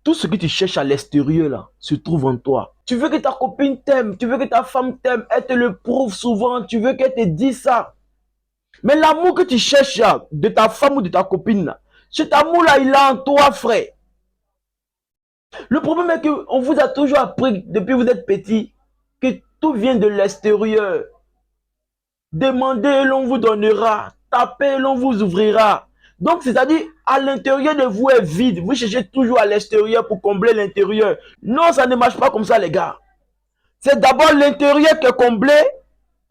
Tout ce que tu cherches à l'extérieur, là, se trouve en toi. Tu veux que ta copine t'aime, tu veux que ta femme t'aime, elle te le prouve souvent, tu veux qu'elle te dise ça. Mais l'amour que tu cherches là, de ta femme ou de ta copine, là, cet amour-là, il est en toi, frère. Le problème est qu'on vous a toujours appris, depuis que vous êtes petit, que tout vient de l'extérieur. Demandez, l'on vous donnera. Tapez, l'on vous ouvrira. Donc, c'est-à-dire, à l'intérieur de vous est vide. Vous cherchez toujours à l'extérieur pour combler l'intérieur. Non, ça ne marche pas comme ça, les gars. C'est d'abord l'intérieur qui est comblé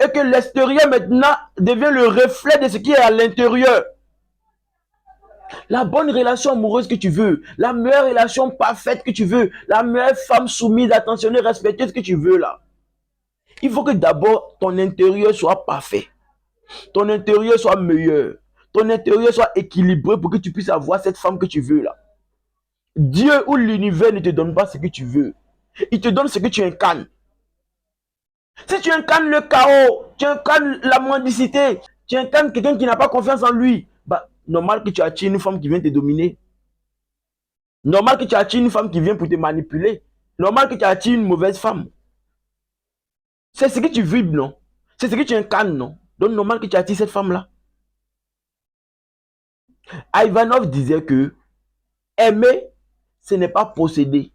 et que l'extérieur, maintenant, devient le reflet de ce qui est à l'intérieur. La bonne relation amoureuse que tu veux, la meilleure relation parfaite que tu veux, la meilleure femme soumise, attentionnée, respectueuse que tu veux, là. Il faut que d'abord ton intérieur soit parfait. Ton intérieur soit meilleur. Ton intérieur soit équilibré pour que tu puisses avoir cette femme que tu veux là. Dieu ou l'univers ne te donne pas ce que tu veux. Il te donne ce que tu incarnes. Si tu incarnes le chaos, tu incarnes la mendicité, tu incarnes quelqu'un qui n'a pas confiance en lui, bah, normal que tu attires une femme qui vient te dominer. Normal que tu attires une femme qui vient pour te manipuler. Normal que tu attires une mauvaise femme. C'est ce que tu vibres, non? C'est ce que tu incarnes, non? Donc normal que tu attires cette femme-là. Ivanov disait que aimer, ce n'est pas posséder.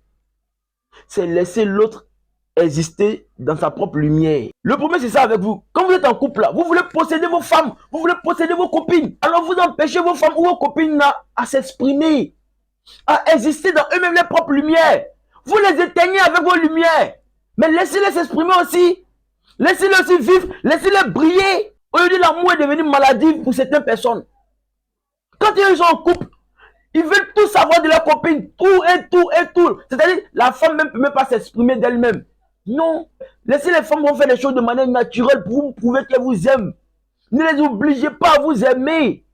C'est laisser l'autre exister dans sa propre lumière. Le problème, c'est ça avec vous. Quand vous êtes en couple, là, vous voulez posséder vos femmes, vous voulez posséder vos copines. Alors vous empêchez vos femmes ou vos copines là, à s'exprimer, à exister dans eux-mêmes les propres lumières. Vous les éteignez avec vos lumières. Mais laissez-les s'exprimer aussi. Laissez-les aussi vivre. Laissez-les briller. Aujourd'hui, l'amour est devenu maladif pour certaines personnes. Quand ils sont en couple, ils veulent tout savoir de leur copine, tout et tout et tout. C'est-à-dire, la femme même ne peut même pas s'exprimer d'elle-même. Non. Laissez les femmes faire les choses de manière naturelle pour vous prouver qu'elles vous aiment. Ne les obligez pas à vous aimer.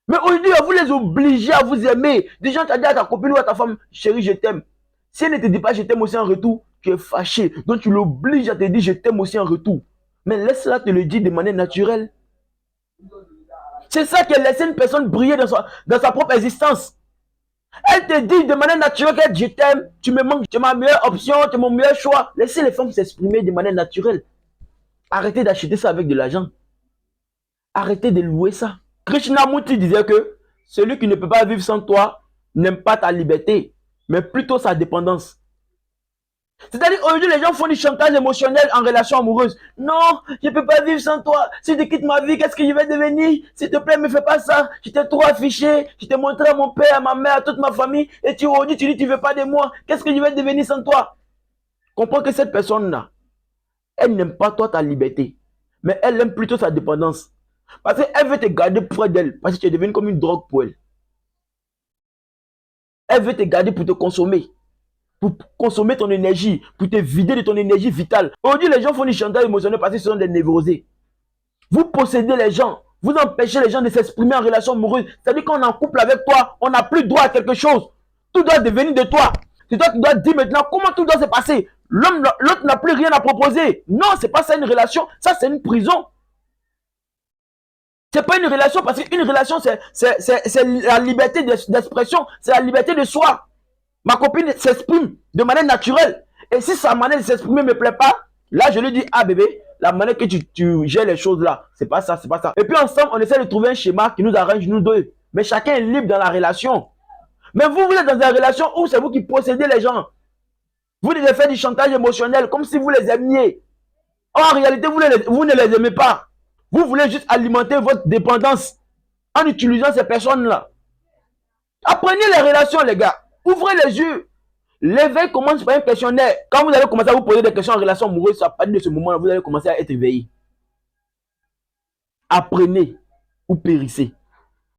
Mais aujourd'hui, vous les obligez à vous aimer. Des gens t'ont dit à ta copine ou à ta femme, chérie, je t'aime. Si elle ne te dit pas je t'aime aussi en retour, tu es fâché. Donc tu l'obliges à te dire je t'aime aussi en retour. Mais laisse-la te le dire de manière naturelle. C'est ça qui laisse une personne briller dans sa propre existence. Elle te dit de manière naturelle que je t'aime, tu me manques, tu es ma meilleure option, tu es mon meilleur choix. Laissez les femmes s'exprimer de manière naturelle. Arrêtez d'acheter ça avec de l'argent. Arrêtez de louer ça. Krishnamurti disait que celui qui ne peut pas vivre sans toi n'aime pas ta liberté, mais plutôt sa dépendance. C'est-à-dire aujourd'hui les gens font du chantage émotionnel en relation amoureuse. Non, je ne peux pas vivre sans toi. Si tu quittes ma vie, qu'est-ce que je vais devenir? S'il te plaît, ne me fais pas ça. Je t'ai trop affiché. Je t'ai montré à mon père, à ma mère, à toute ma famille. Et aujourd'hui, tu dis tu ne veux pas de moi. Qu'est-ce que je vais devenir sans toi? Comprends que cette personne-là, elle n'aime pas toi ta liberté. Mais elle aime plutôt sa dépendance. Parce qu'elle veut te garder près d'elle. Parce que tu es devenu comme une drogue pour elle. Elle veut te garder pour te consommer. Pour consommer ton énergie, pour te vider de ton énergie vitale. Aujourd'hui, les gens font du chantage émotionnel parce que ce sont des névrosés. Vous possédez les gens, vous empêchez les gens de s'exprimer en relation amoureuse. C'est-à-dire qu'on est en couple avec toi, on n'a plus droit à quelque chose. Tout doit devenir de toi. C'est toi qui dois dire maintenant comment tout doit se passer. L'autre n'a plus rien à proposer. Non, c'est pas ça une relation, ça c'est une prison. C'est pas une relation parce qu'une relation c'est la liberté d'expression, c'est la liberté de soi. Ma copine s'exprime de manière naturelle. Et si sa manière de s'exprimer ne me plaît pas, là je lui dis, ah bébé, la manière que tu gères les choses là, c'est pas ça, c'est pas ça. Et puis ensemble, on essaie de trouver un schéma qui nous arrange nous deux. Mais chacun est libre dans la relation. Mais vous êtes dans une relation où c'est vous qui possédez les gens. Vous devez faire du chantage émotionnel comme si vous les aimiez. En réalité, vous ne les aimez pas. Vous voulez juste alimenter votre dépendance en utilisant ces personnes-là. Apprenez les relations, les gars. Ouvrez les yeux. L'éveil commence par un questionnaire. Quand vous allez commencer à vous poser des questions en relation amoureuse, à partir de ce moment-là, vous allez commencer à être éveillé. Apprenez ou périssez.